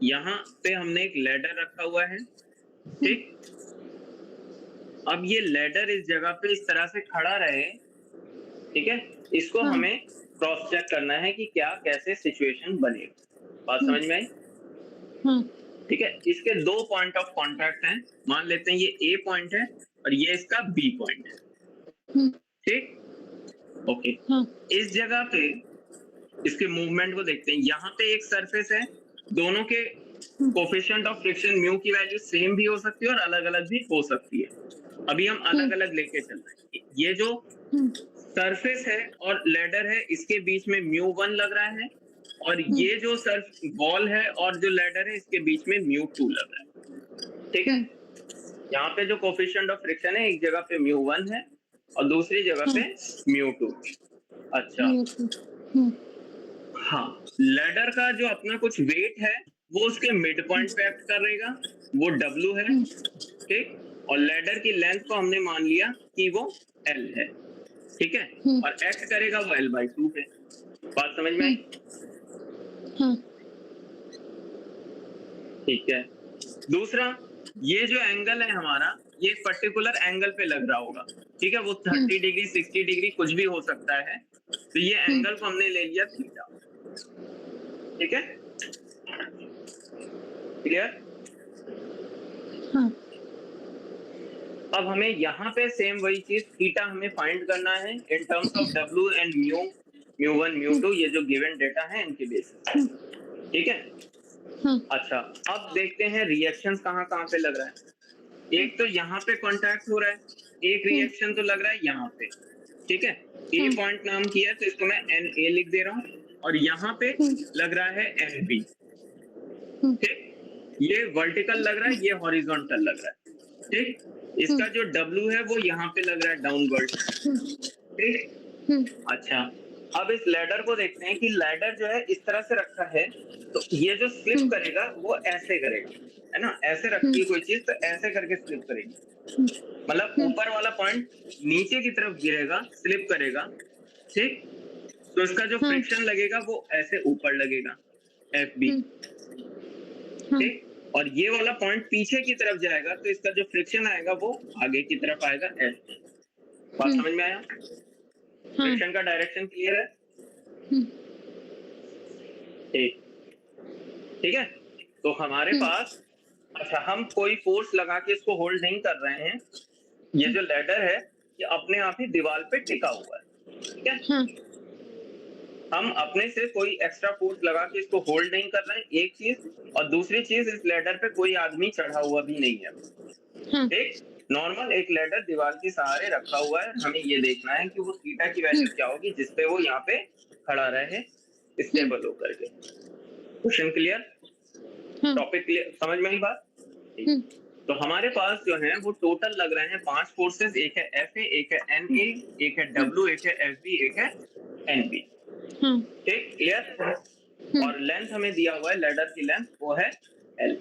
यहाँ पे हमने एक लैडर रखा हुआ है, ठीक? अब ये लैडर इस जगह पे इस तरह से खड़ा रहे, ठीक है? इसको हाँ, हमें क्रॉस चेक करना है कि क्या कैसे सिचुएशन बनेगा। बात हुँ, समझ में आई? हाँ, ठीक है? इसके 2 पॉइंट ऑफ कॉन्टैक्ट हैं। मान लेते हैं ये ए पॉइंट है और ये इसका बी पॉइंट है, हुँ, ठीक? ओके। हाँ, इस जगह पे इसके मूवमेंट को देखते हैं। यहाँ पे एक सरफेस है, दोनों के हुँ, कोएफिशिएंट ऑफ फ्रिक्शन म्यू की वैल्यू सेम भी हो सकती है और अलग-अलग भी हो सकती है। अभी हम हुँ, अलग-अलग लेके चल रहे हैं। ये जो हुँ, सरफेस है और लैडर है, इसके बीच में म्यू 1 लग रहा है और हुँ, ये जो सर्फ वॉल है और जो लैडर है, इसके बीच में म्यू 2 लग रहा है। ठीक है? हुँ, यहाँ पे जो कोएफिशिएंट ऑफ फ्रिक्शन है, एक जगह पे म्यू 1 है और दूसरी जगह हाँ, पे म्यू 2। अच्छा। म्यूट, हुँ, हाँ, लैडर का जो अपना कुछ वेट है, वो उसके मिड हुँ, पॉइंट पे एक्ट करेगा, वो डब्ल्यू है, हुँ, ठीक? और लैडर की लेंथ को हमने मान लिया कि वो एल है, ठीक है? हुँ, और एक्ट करेगा वो L/2 पे। बात समझ में हुँ, आई? हाँ, ठीक है। दूसरा, ये जो एंगल है हमारा, ये एक पर्टिकुलर एंगल पे लग रहा होगा, ठीक है? वो हुँ, 30 डिग्री, 60 डिग्री कुछ भी हो सकता है। तो ये हुँ, एंगल को हमने ले लिया थीटा, ठीक है? क्लियर? हाँ, अब हमें यहाँ पे सेम वही चीज थीटा हमें फाइंड करना है in terms of W and mu, mu 1 mu हुँ, 2, ये जो गिवन डेटा है इनके बेसिस पे, हुँ, ठीक है? हाँ, अच्छा, अब देखते हैं रिएक्शंस कहाँ-कहाँ पे लग रहा है। हुँ, एक तो यहाँ पे कांटेक्ट हो रहा है, एक हुँ, रिएक्शन तो लग रहा है यहाँ पे, ठीक है? ए हाँ, पॉइंट नाम किया है तो इसको मैं NA लिख दे रहा हूँ और यहाँ पे हुँ, लग रहा है NB, हुँ, ठीक? ये वर्टिकल लग रहा है, ये हॉरिजॉन्टल लग रहा है, ठीक? हुँ, इसका जो W है वो यहाँ पे लग रहा है डाउनवर्ड, हुँ, ठीक? हुँ, अच्छा, अब इस लैडर को देखते हैं कि लैडर जो है इस तरह से रखा है, तो ये जो स्लिप हुँ, करेगा वो ऐसे करेगा, है ना? ऐसे हुँ, रखी है कोई चीज़ तो ऐसे करके स्लिप करेगी। हुँ, मतलब हुँ, ऊपर वाला पॉइंट नीचे की तरफ गिरेगा, स्लिप करेगा, ठीक? तो इसका जो हाँ, फ्रिक्शन लगेगा वो ऐसे ऊपर लगेगा, FB, हुँ, हाँ, ठीक? और ये वाला पॉइंट पीछे की तरफ जाएगा तो इसका जो फ्रिक्शन आएगा वो आगे की तरफ आएगा, F। बात हुँ, समझ में आया? हाँ, फ्रिक्शन का डायरेक्शन क्लियर है? हुँ, ठीक, ठीक है? तो हमारे हुँ, पास, अच्छा, हम कोई फोर्स लगा के इसको होल्ड नहीं कर रहे हैं। ये जो लैडर है, ये अपने आप ही दीवार पे टिका हुआ है, ठीक है? हाँ, हम अपने से कोई एक्स्ट्रा फोर्स लगा के इसको होल्ड नहीं कर रहे हैं, एक चीज। और दूसरी चीज, इस लैडर पे कोई आदमी चढ़ा हुआ भी नहीं है, हाँ, ठीक? नॉर्मल एक लैडर दीवार के सहारे रखा हुआ है। हमें ये देखना है कि वो थीटा की हुँ, वैल्यू क्या होगी जिसपे वो यहाँ पे खड़ा रहे हुँ, स्टेबल होकर के। Question clear? हाँ, टॉपिक क्लियर? समझ में आई बात? ठीक। हुँ, तो हमारे पास जो है वो टोटल लग रहे हैं 5 फोर्सेस। एक है FA, एक है हुँ, NA, एक है हुँ, W, एक है FB, एक है NB। हाँ, ठीक, क्लियर? हुँ, और लेंथ हमें दिया हुआ है, लैडर की लेंथ वो है L।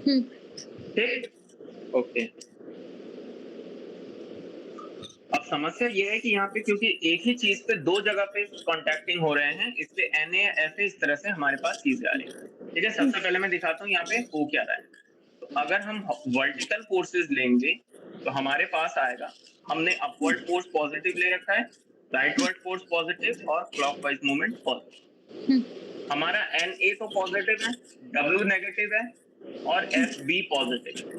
हुँ, ठीक, ओके। अब समस्या ये है कि यहाँ पे क्योंकि एक ही चीज पे दो जगह पे कॉन्टैक्टिंग हो रहे हैं, इसलिए NA FA इस तरह से हमारे पास चीजें आ रही हैं। ठीक है, सबसे पहले मैं दिखाता हूँ यहाँ पे हो क्या रहा है। तो अगर हम वर्टिकल फोर्सेस लेंगे तो हमारे पास आएगा, हमने अपवर्ड फोर्स पॉजिटिव ले रखा है, राइटवर्ड फोर्स पॉजिटिव और क्लॉकवाइज मूवमेंट पॉजिटिव। हुँ, हमारा NA तो पॉजिटिव है, W नेगेटिव है और FB पॉजिटिव है।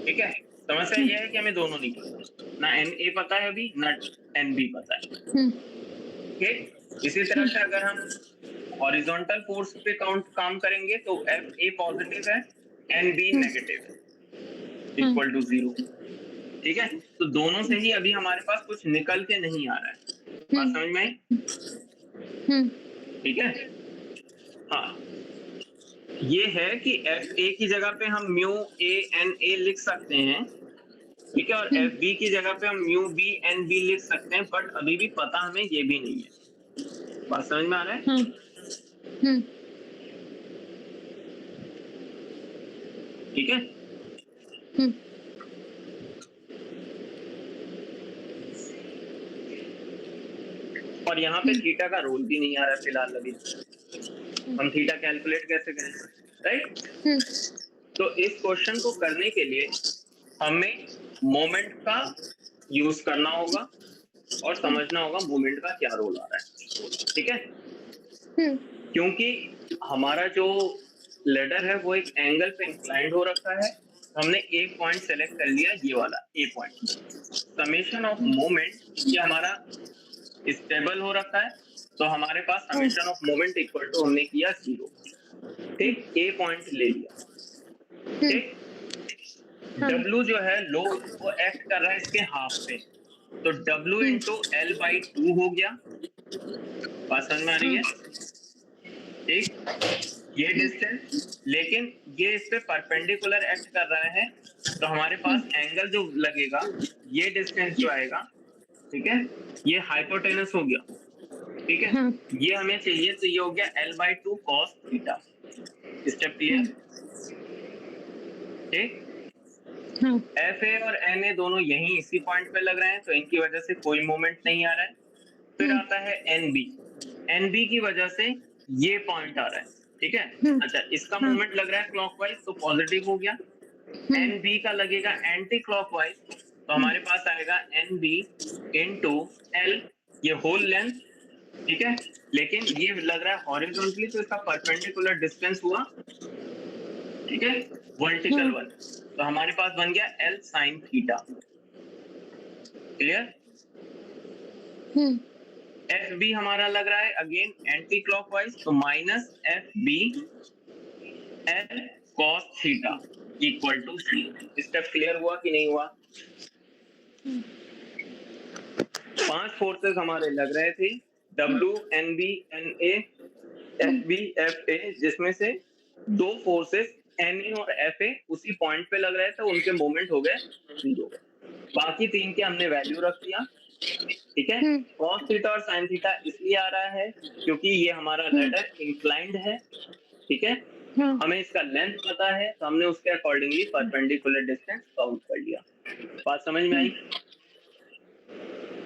ठीक है, समस्या यह है कि हमें दोनों नहीं पता, ना NA पता है अभी, ना NB पता है। हुँ, ठीक, इसी तरह से अगर हम हॉरिजॉन्टल फोर्स पे काम करेंगे तो FA पॉजिटिव है, NB हुँ, नेगेटिव है, हाँ, इक्वल टू 0। ठीक है, तो दोनों से ही अभी हमारे पास कुछ निकल के नहीं आ रहा है। हुँ, बात समझ में आई? हुँ, ठीक है, हाँ, ये है कि एफ ए की जगह पे हम म्यू ए एन ए लिख सकते हैं, ठीक है, और हुँ, एफ बी की जगह पे हम म्यू बी एन बी लिख सकते हैं, बट अभी भी पता हमें ये भी नहीं है। बात समझ में आ रहा है? हाँ, हुँ, ठीक है, हुँ, और यहाँ पे हुँ, थीटा का रोल भी नहीं आ रहा है फिलहाल अभी। हम थीटा कैलकुलेट कैसे करें? राइट। हम्म, तो इस क्वेश्चन को करने के लिए हमें मोमेंट का यूज करना होगा और समझना होगा मोमेंट का क्या रोल आ रहा है, ठीक है। हम्म, क्योंकि हमारा जो लेडर है वो एक एंगल पे इंक्लाइंड हो रखा है, हमने एक पॉइंट सेलेक्ट कर लिया, ये वाला A point. Summation of moment ये हमारा स्टेबल हो रखा है, तो हमारे पास summation of moment equal to हमने किया 0, ठीक। ए पॉइंट ले लिया, ठीक। हाँ, W जो है लोड वो एक्ट कर रहा है इसके हाफ पे, तो W इंटू एल बाई 2 हो गया। बात समझ में आ रही है, ठीक। ये डिस्टेंस, लेकिन ये इस पे परपेंडिकुलर एक्ट कर रहा है, तो हमारे पास एंगल जो लगेगा, ये डिस्टेंस जो आएगा, ठीक है, ये हाइपोटेनस हो गया, ठीक है। हाँ, ये हमें चाहिए, तो ये हो गया L by 2 cos theta. Step clear, ठीक। हाँ, एफ ए और एन ए दोनों यहीं इसी पॉइंट पे लग रहे हैं, तो इनकी वजह से कोई मोमेंट नहीं आ रहा है। फिर आता है एन बी, एन बी की वजह से ये पॉइंट आ रहा है, ठीक है। अच्छा, इसका मोमेंट लग रहा है क्लॉकवाइज, तो पॉजिटिव हो गया। एन बी का लगेगा एंटी क्लॉकवाइज, तो हमारे पास आएगा एन बी इंटू एल, ये होल लेंथ, ठीक है। लेकिन ये लग रहा है हॉरिजॉन्टली, तो इसका परपेंडिकुलर डिस्टेंस हुआ, ठीक है, वर्टिकल वन, तो हमारे पास बन गया L sine theta. Clear. F B हमारा लग रहा है अगेन एंटी क्लॉकवाइज, तो minus F B L cos theta equal to 0। Step clear हुआ कि नहीं हुआ। 5 फोर्सेस हमारे लग रहे थे, W N B N A F B F A, जिसमें से 2 फोर्सेस N A और F A उसी पॉइंट पे लग रहे थे, उनके मोमेंट हो गए 0। बाकी 3 के हमने वैल्यू रख दिया, ठीक है। cos थीटा और sin थीटा इसलिए आ रहा है क्योंकि ये हमारा लेडर इंक्लाइंड है, ठीक है। हमें इसका लेंथ पता है, तो हमने उसके अकॉर्डिंगली परपेंडिकुलर डिस्टेंस काउंट कर लिया। बात समझ में आई,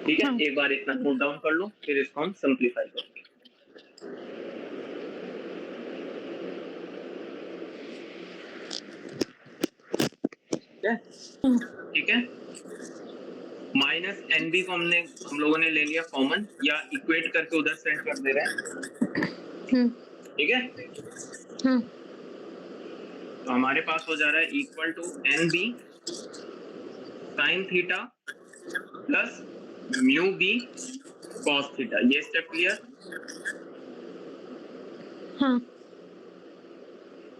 ठीक है। एक बार इतना नोट डाउन कर लो, फिर इसको हम सिंप्लीफाई करेंगे। ठीक है। माइनस एन बी को हम लोगों ने ले लिया कॉमन, या इक्वेट करके उधर सेंड कर दे रहे हैं, ठीक है। तो हमारे पास हो जा रहा है equal to N B sine theta plus mu B cos theta. ये स्टेप क्लियर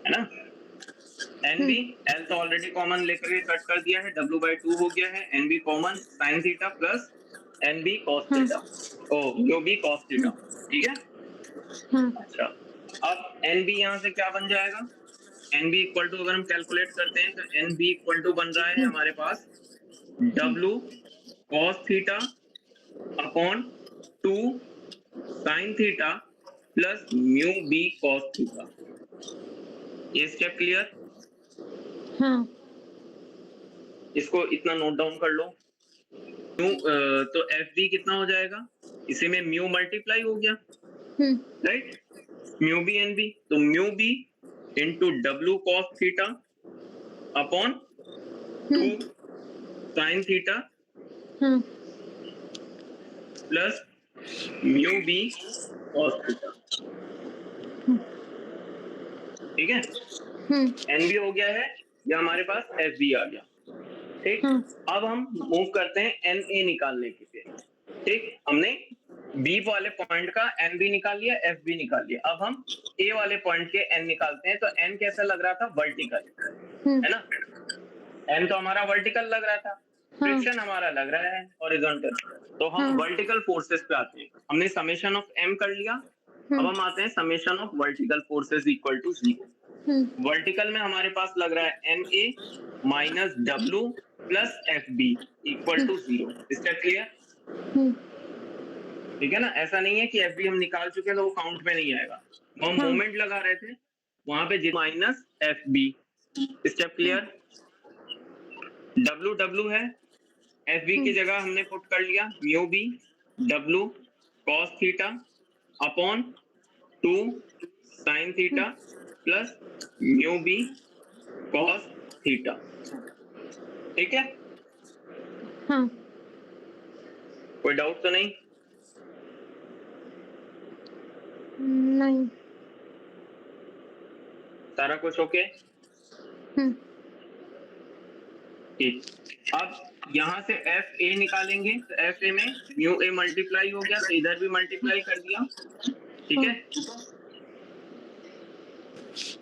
है ना। एन बी, एल तो ऑलरेडी कॉमन लेकर के कट कर दिया है, W बाई 2 हो गया है, N B common sine theta plus N B cos theta, ओ म्यू बी कॉस थीटा, ठीक है। अच्छा, अब एन बी यहाँ से क्या बन जाएगा, एन बी इक्वल टू अगर हम कैलकुलेट करते हैं, तो एन बी इक्वल टू बन रहा है हमारे पास W cos theta upon 2 sin theta plus mu B cos theta. ये स्टेप क्लियर। इसको इतना नोट डाउन कर लो। तो एफ बी कितना हो जाएगा, इसी में म्यू मल्टीप्लाई हो गया, right. Mu B N B, तो mu B into W cos theta upon 2 sin theta plus mu B cos theta, ठीक है। एन बी हो गया है, या हमारे पास एफ बी आ गया, ठीक। अब हम मूव करते हैं एन ए निकालने के लिए, ठीक। हमने बी वाले पॉइंट का एन बी निकाल लिया, एफ बी निकाल लिया। अब हम ए वाले पॉइंट के एन निकालते हैं, तो एन कैसा लग रहा था, वर्टिकल, है ना। एन तो हमारा वर्टिकल लग रहा था, फ्रिक्शन हमारा लग रहा है हॉरिजॉन्टल, तो हम वर्टिकल फोर्सेस पे आते हैं। हमने समेशन ऑफ एम कर लिया, अब हम आते हैं summation of vertical forces equal to 0। Vertical में हमारे पास लग रहा है N A minus W plus F B equal to 0। इसका क्लियर, ठीक है ना। ऐसा नहीं है कि एफ बी हम निकाल चुके हैं तो वो काउंट में नहीं आएगा, हम मोमेंट लगा रहे थे वहां पे minus F B. Step clear. W W है, एफ बी की जगह हमने पुट कर लिया mu B W cos theta upon 2 sin theta plus mu B cos theta. ठीक है, हाँ। कोई डाउट तो नहीं? नहीं। सारा कुछ ओके? ठीक, अब यहाँ से एफ ए निकालेंगे, तो एफ ए में म्यू ए मल्टीप्लाई हो गया, तो इधर भी मल्टीप्लाई कर दिया। ठीक है,